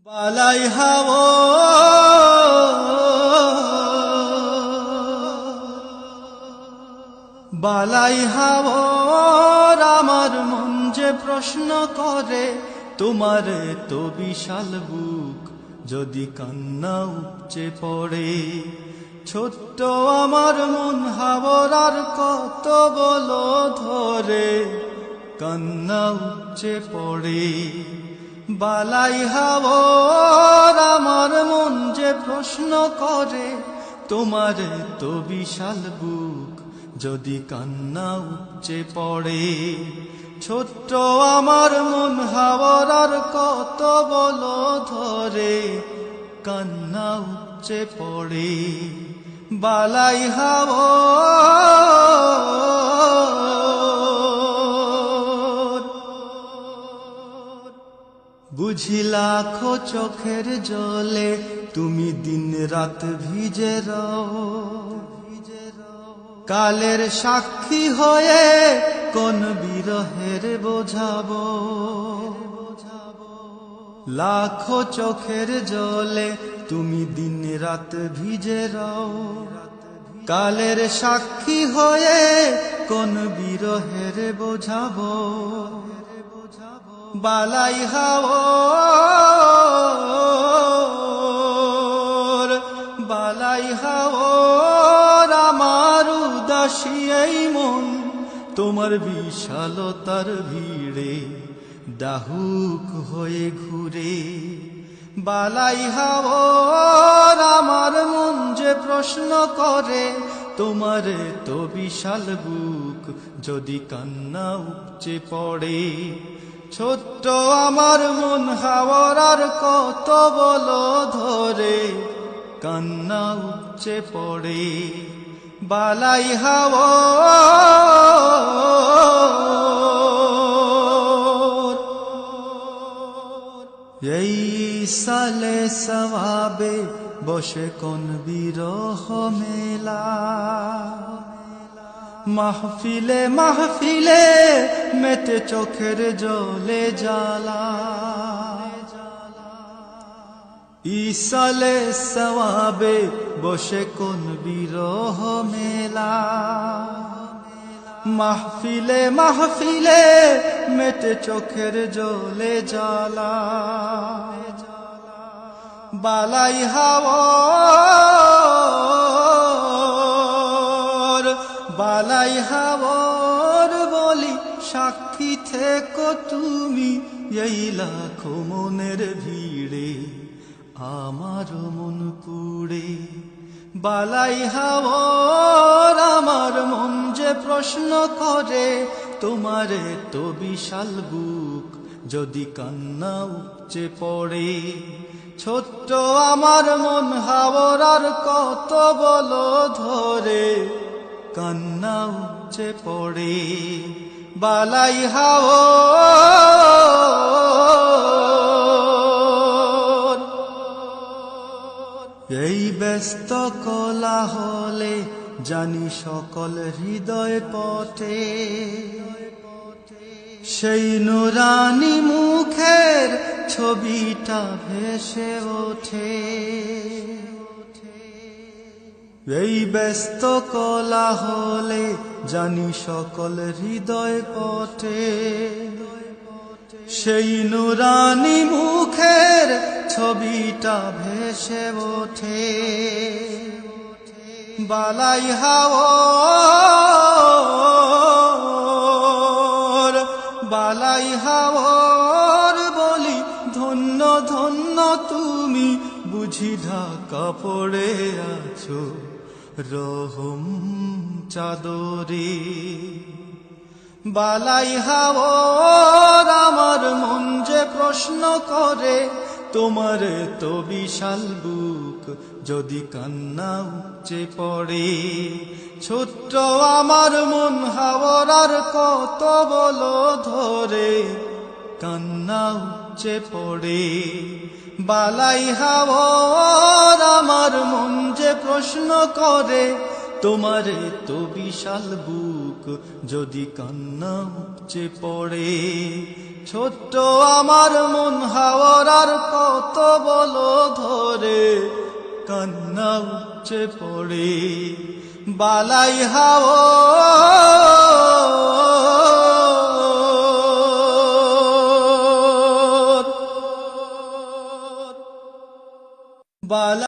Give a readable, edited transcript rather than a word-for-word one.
বালাই হাওয়া বালাই হাওয়ার আমার মন যে প্রশ্ন করে, তোমার তো বিশাল বুক যদি কান্না উপচে পড়ে। ছোট্ট আমার মন হাওয়ার আর কত বলো ধরে, কান্না উপচে পড়ে। বালাই হাওয়ার আমার মন যে প্রশ্ন করে, তোমার তো বিশাল বুক যদি কান্না উপচে পড়ে। ছোট্ট আমার মন হাওয়ার আর কত বলো ধরে, কান্না উপচে পড়ে। বালাই হাওয়া বুঝি লাখো চোখের জলে তুমি দিন রাত ভিজে রও, কালের সাক্ষী হয়ে কোন বিরহের বোঝাবো। লাখো চোখের জলে তুমি দিন রাত ভিজে রও, কালের সাক্ষী হয়ে কোন বিরহের বোঝাবো। বালাই হাওয়ার বালাই হাওয়ার আমার উদাসী এই মন, তোমার বিশালতার ভিড়ে দাহুক হয়ে ঘুরে। বালাই হাওয়ার আমার মন যে প্রশ্ন করে, তোমার তো বিশাল বুক যদি কান্না উপচে পড়ে। ছোট্ট আমার মন হাওয়ার আর কত বলো ধরে, কান্না উপচে পড়ে। বালাই হাওয়া এই সালে সওয়াবে বসে কোন বিরহ মেলা, মাহফিলে মাহফিলে মেতে চোখের জলে জ্বালা। ইসালে সওয়াবে বসে কোন বিরহ মেলা, মাহফিলে মাহফিলে মেতে চোখের জলে জ্বালা। বালাই হাওয়ার বালাই হাওয়ার বলি সাক্ষী থেকো তুমি, এই লাখো মনের ভিড়ে আমার মন পুড়ে। বালাই হাওয়ার আমার মন যে প্রশ্ন করে, তোমার তো বিশাল বুক যদি কান্না উপচে পড়ে। ছোট্ট আমার মন হাওয়ার আর কত বলো ধরে, কান্না উপচে পড়ে। বালাই হাওয়ার এই ব্যস্ত কোলাহলে জানি সকল হৃদয় পটে, সেই নুরানি মুখের ছবিটা ভেসে ওঠে। এই ব্যস্ত কোলাহলে জানি সকল হৃদয় পটে, সেই নুরানি মুখের ছবিটা ভেসে ওঠে। বালাই হাওয়ার বালাই হাওয়ার বলি ধন্য ধন্য তুমি, বুঝি ঢাকা পড়ে আছো রহম চাদরে। বালাই হাওয়ার আমার মন যে প্রশ্ন করে, তোমার তো বিশাল বুক যদি কান্না উপচে পড়ে। ছোট্ট আমার মন হাওয়ার আর কত বলো ধরে, কান্না উপচে পড়ে। বালাই হাওয়ার আমার মন যে প্রশ্ন করে, তোমারে তো বিশাল বুক যদি কান্না উপচে পড়ে, ছোট্ট আমার মন হাওয়ার কত বলো ধরে, কান্না উপচে পড়ে। বালাই হাওয়া বালা